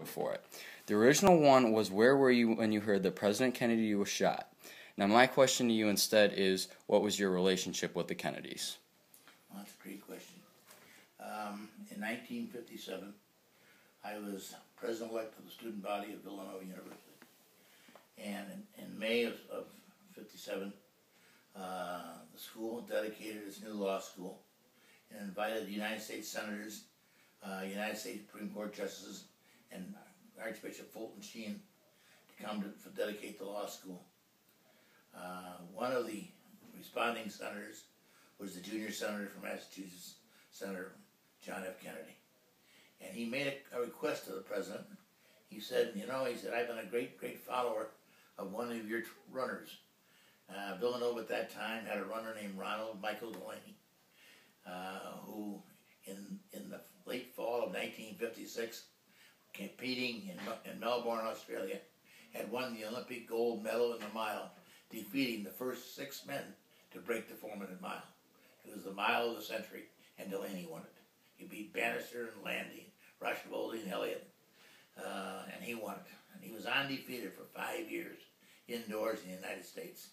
before it. The original one was, where were you when you heard that President Kennedy was shot? Now my question to you instead is, what was your relationship with the Kennedys? Well, that's a great question. In 1957, I was president-elect of the student body of Villanova University. And in May of 57, the school dedicated its new law school and invited the United States Senators, United States Supreme Court Justices, and Archbishop Fulton Sheen to come to dedicate the law school. One of the responding senators was the junior senator from Massachusetts, Senator John F. Kennedy. And he made a request to the president. He said, I've been a great follower of one of your runners. Villanova at that time had a runner named Ronald Michael Delaney, who in the late fall of 1956, competing in Melbourne, Australia, had won the Olympic gold medal in the mile, defeating the first 6 men to break the 4-minute mile. It was the mile of the century, and Delaney won it. He beat Bannister and Landy, Ruschivaldi and Elliott, and he won it. And he was undefeated for 5 years indoors in the United States.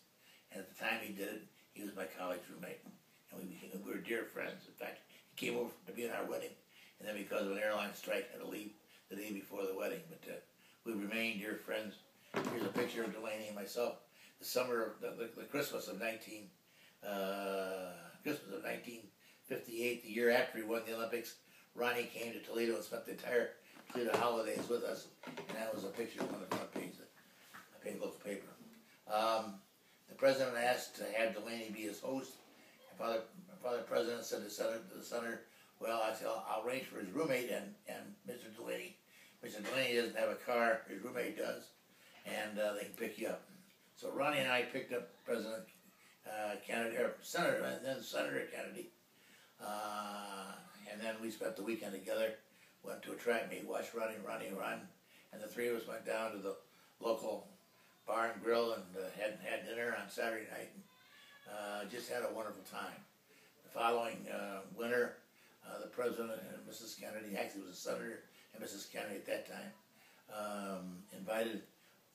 And at the time he did it, he was my college roommate. And we were dear friends. In fact, he came over to be at our wedding, and then because of an airline strike, had to leave the day before the wedding. But we remained dear friends. Here's a picture of Delaney and myself. The summer of the Christmas of 1958, the year after he won the Olympics, Ronnie came to Toledo and spent the entire Toledo holidays with us, and that was a picture on the front page of the local paper. The president asked to have Delaney be his host. My father president said to the senator, well, I said, I'll arrange for his roommate and Mr. Delaney. Mr. Delaney doesn't have a car, his roommate does, and they can pick you up. So Ronnie and I picked up President Kennedy, or Senator, and then Senator Kennedy. And then we spent the weekend together, went to a track meet, watched Ronnie run, and the three of us went down to the local bar and grill and had dinner on Saturday night. And, just had a wonderful time. The following winter, the president and Mrs. Kennedy, actually it was a senator and Mrs. Kennedy at that time, invited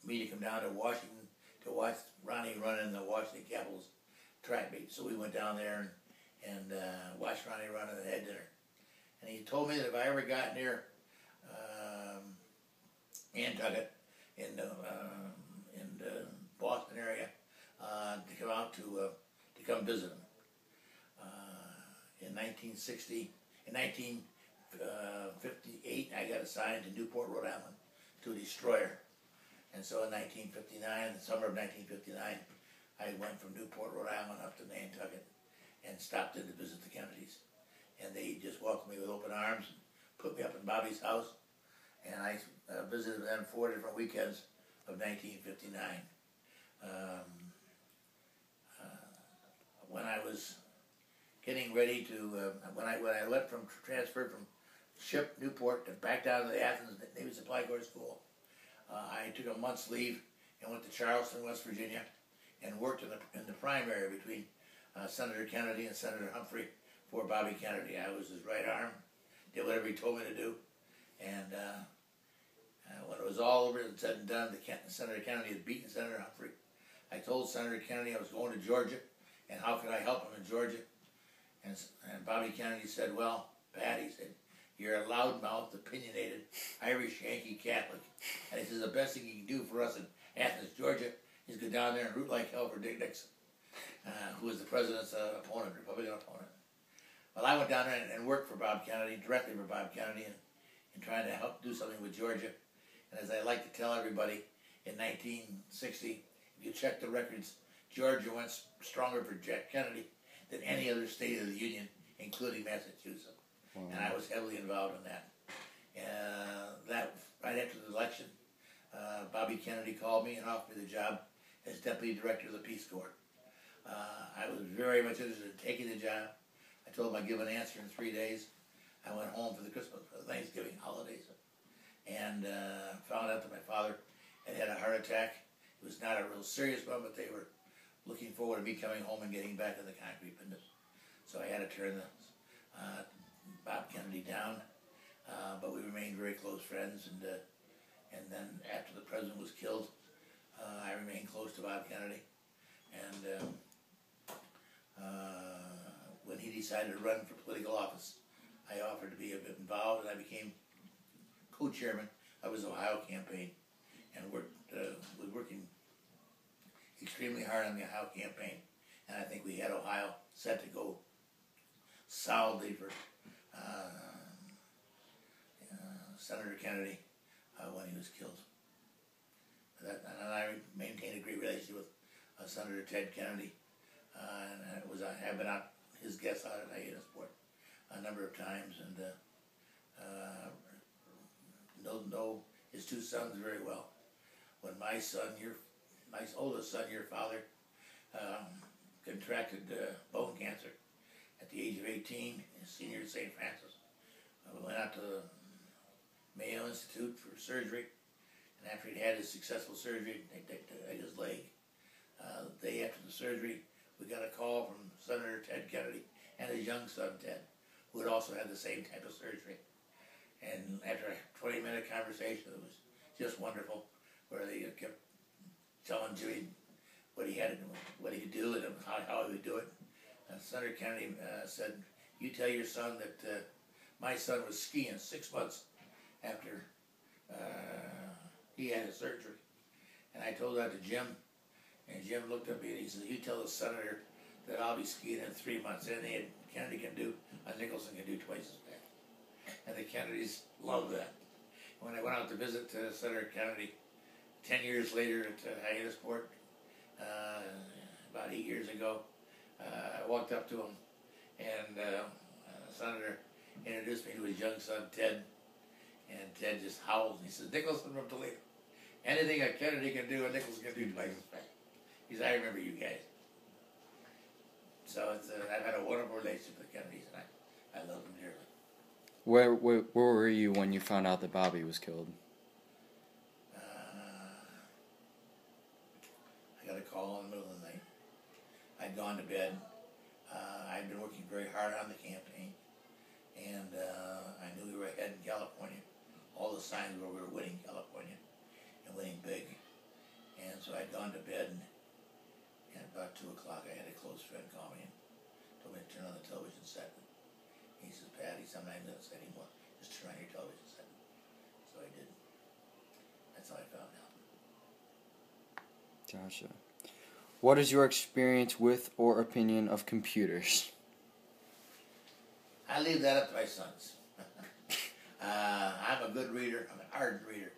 me to come down to Washington to watch Ronnie run in the Washington Capitals track meet. So we went down there and watched Ronnie run and had dinner. And he told me that if I ever got near Nantucket in the Boston area, to come out to come visit him. In 1958, I got assigned to Newport, Rhode Island, to a destroyer. And so in 1959, the summer of 1959, I went from Newport, Rhode Island up to Nantucket and stopped in to visit the Kennedys. And they just welcomed me with open arms and put me up in Bobby's house. And I visited them 4 different weekends of 1959. When I was getting ready to, when I left transferred from ship Newport to back down to the Athens Navy Supply Corps School, I took a month's leave and went to Charleston, West Virginia, and worked in the primary between Senator Kennedy and Senator Humphrey for Bobby Kennedy. I was his right arm, did whatever he told me to do, and when it was all over and said and done, Senator Kennedy had beaten Senator Humphrey. I told Senator Kennedy I was going to Georgia, and how could I help him in Georgia? And Bobby Kennedy said, well, Pat, he said, you're a loudmouthed, opinionated, Irish Yankee Catholic. And he says, the best thing you can do for us in Athens, Georgia, is go down there and root like hell for Dick Nixon, who was the president's opponent, Republican opponent. Well, I went down there and worked for Bob Kennedy, directly for Bob Kennedy, and trying to help do something with Georgia. And as I like to tell everybody, in 1960, if you check the records, Georgia went stronger for Jack Kennedy than any other state of the Union, including Massachusetts. Wow. And I was heavily involved in that. That right after the election, Bobby Kennedy called me and offered me the job as Deputy Director of the Peace Corps. I was very much interested in taking the job. I told him I'd give an answer in 3 days. I went home for the Thanksgiving holidays, and found out that my father had had a heart attack. It was not a real serious one, but they were looking forward to me coming home and getting back in the concrete business. So I had to turn Bob Kennedy down, but we remained very close friends, and And then after the president was killed, I remained close to Bob Kennedy. And when he decided to run for political office, I offered to be a bit involved, and I became co-chairman of his Ohio campaign, and was working extremely hard on the Ohio campaign. And I think we had Ohio set to go solidly for Senator Kennedy when he was killed. And I maintained a great relationship with Senator Ted Kennedy, and I've been out his guest out at Hyannisport a number of times, and know his two sons very well. When my oldest son, your father, contracted bone cancer at the age of 18, senior at St. Francis, we went out to the Mayo Institute for surgery, and after he'd had his successful surgery, they took his leg. The day after the surgery, we got a call from Senator Ted Kennedy and his young son Ted, who had also had the same type of surgery. And after a 20-minute conversation, it was just wonderful, where they kept telling Jimmy what he could do, and how he would do it. And Senator Kennedy said, "You tell your son that my son was skiing 6 months after he had his surgery." And I told that to Jim, and Jim looked at me and he said, "You tell the senator that I'll be skiing in 3 months. Anything Kennedy can do, Nicholson can do twice as fast." And the Kennedys loved that. When I went out to visit Senator Kennedy 10 years later at Hyannisport, about 8 years ago, I walked up to him, and the senator introduced me to his young son, Ted, and Ted just howled. He said, "Nicholson from Toledo. Anything a Kennedy can do, a Nicholson can do twice as fast." He said, "I remember you guys." So I've had a wonderful relationship with the Kennedys, and I love them dearly. Where were you when you found out that Bobby was killed? I got a call in the middle of the night. I'd gone to bed. I'd been working very hard on the campaign, and I knew we were ahead in California. All the signs were we were winning California, and winning big. And so I'd gone to bed, and about 2 o'clock I had a close friend call me and told me to turn on the television set. He says, "Patty, sometimes I don't say anymore. Just turn on your television set." So I did. That's how I found out. Gotcha. What is your experience with or opinion of computers? I leave that up to my sons. I'm a good reader. I'm an ardent reader.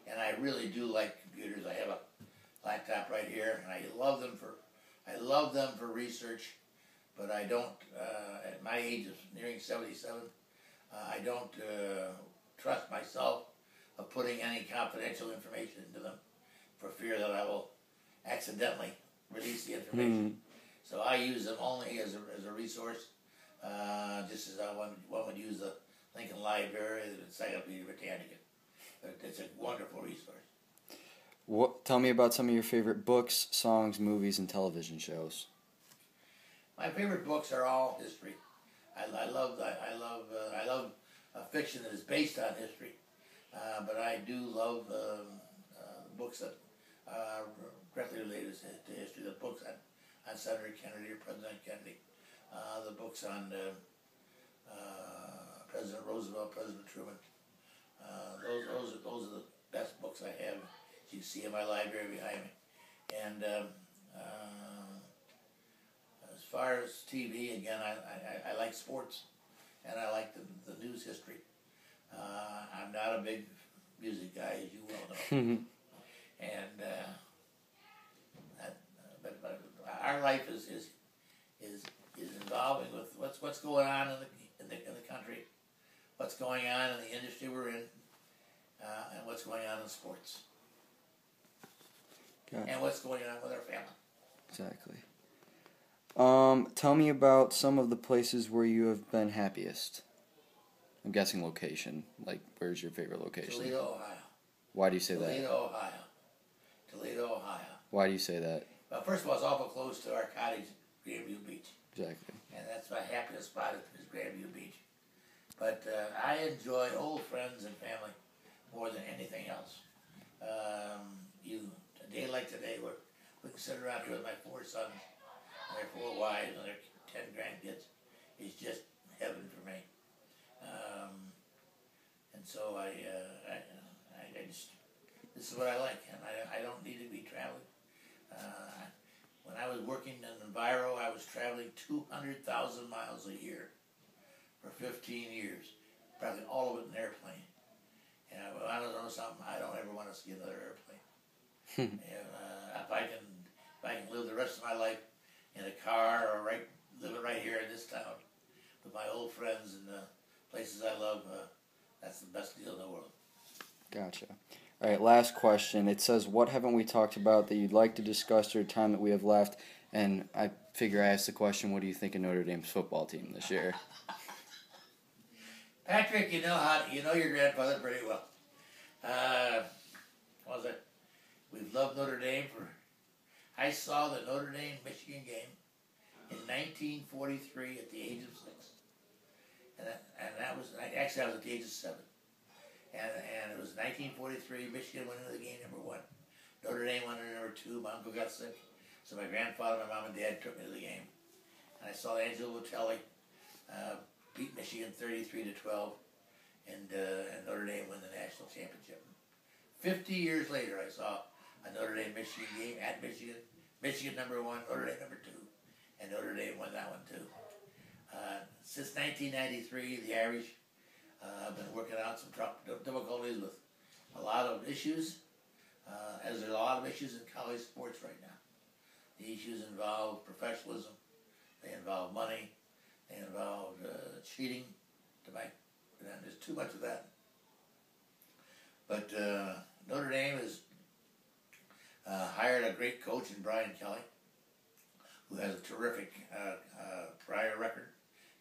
And I really do like computers. I have a laptop right here, and I love them for research, but I don't, at my age of nearing 77, I don't trust myself of putting any confidential information into them for fear that I will accidentally release the information. So I use them only as a resource, just as one would use the Lincoln Library, the Encyclopedia Britannica. It's a wonderful resource. Tell me about some of your favorite books, songs, movies, and television shows. My favorite books are all history. I love fiction that is based on history, but I do love books that are directly related to history. The books on Senator Kennedy or President Kennedy, the books on President Roosevelt, President Truman. Those are the best books I have. You see in my library behind me. And as far as TV, again, I like sports, and I like the news history. I'm not a big music guy, as you well know. And but our life is involving with what's going on in the country, what's going on in the industry we're in, and what's going on in sports. And what's going on with our family. Exactly. Tell me about some of the places where you have been happiest. I'm guessing location. Like, where's your favorite location? Toledo, Ohio. Why do you say that? Toledo, Ohio. Why do you say that? Well, first of all, it's awful close to our cottage, Grandview Beach. Exactly. And that's my happiest spot is Grandview Beach. But I enjoy old friends and family more than anything else. A day like today, where we can sit around here with my 4 sons and their 4 wives and their 10 grandkids, is just heaven for me. And so I just, this is what I like, and I don't need to be traveling. When I was working in Enviro, I was traveling 200,000 miles a year for 15 years, probably all of it in an airplane. And I don't know something, I don't ever want to see another airplane. And if I can live the rest of my life in a car or live it right here in this town with my old friends and the places I love, that's the best deal in the world. Gotcha. All right, last question. It says, what haven't we talked about that you'd like to discuss during time that we have left? And I figure I asked the question, what do you think of Notre Dame's football team this year? Patrick, you know your grandfather pretty well. What was it? We've loved Notre Dame I saw the Notre Dame-Michigan game in 1943 at the age of 6. And that was, actually I was at the age of 7. And it was 1943, Michigan went into the game number 1. Notre Dame went into number 2, my uncle got sick. So my grandfather, my mom and dad took me to the game. And I saw Angelo Vitelli beat Michigan 33-12, and Notre Dame win the national championship. 50 years later, I saw a Notre Dame-Michigan game at Michigan. Michigan number 1, Notre Dame number 2, and Notre Dame won that one too. Since 1993, the Irish have been working out some difficulties with a lot of issues, as there's a lot of issues in college sports right now. The issues involve professionalism, they involve money, they involve cheating, there's too much of that. But Notre Dame has hired a great coach in Brian Kelly, who has a terrific prior record,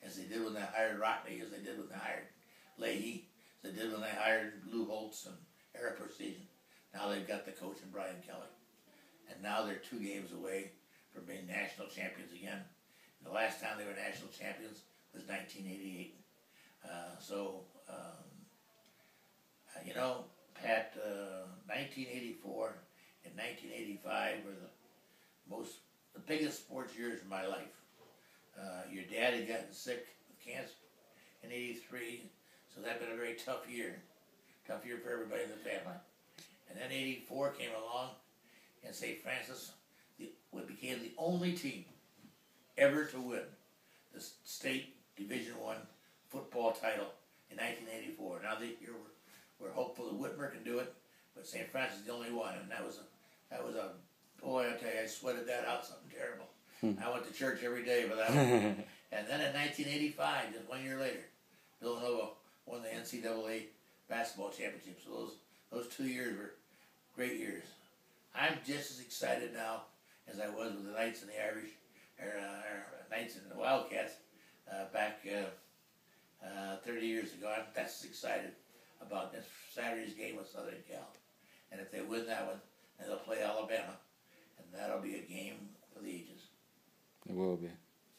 as they did when they hired Rockney, as they did when they hired Leahy, as they did when they hired Lou Holtz and Eric Persegen. Now they've got the coach in Brian Kelly. And now they're 2 games away from being national champions again. And the last time they were national champions was 1988. Pat, 1984 and 1985 were the biggest sports years of my life. Your dad had gotten sick with cancer in 83, so that had been a very tough year for everybody in the family. And then 84 came along, and St. Francis became the only team ever to win the state Division I football title in 1984. Now this year we're hopeful that Whitmer can do it, but St. Francis is the only one, and that was a boy, I tell you, I sweated that out something terrible. I went to church every day for that one. And then in 1985, just 1 year later, Villanova won the NCAA basketball championship. So those 2 years were great years. I'm just as excited now as I was with the Knights and the Irish, or Knights and the Wildcats back 30 years ago. I'm just as excited about this Saturday's game with Southern Cal. And if they win that one, then they'll play Alabama. And that'll be a game for the ages. It will be.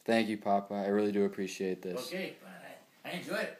Thank you, Papa. I really do appreciate this. Okay, I enjoyed it.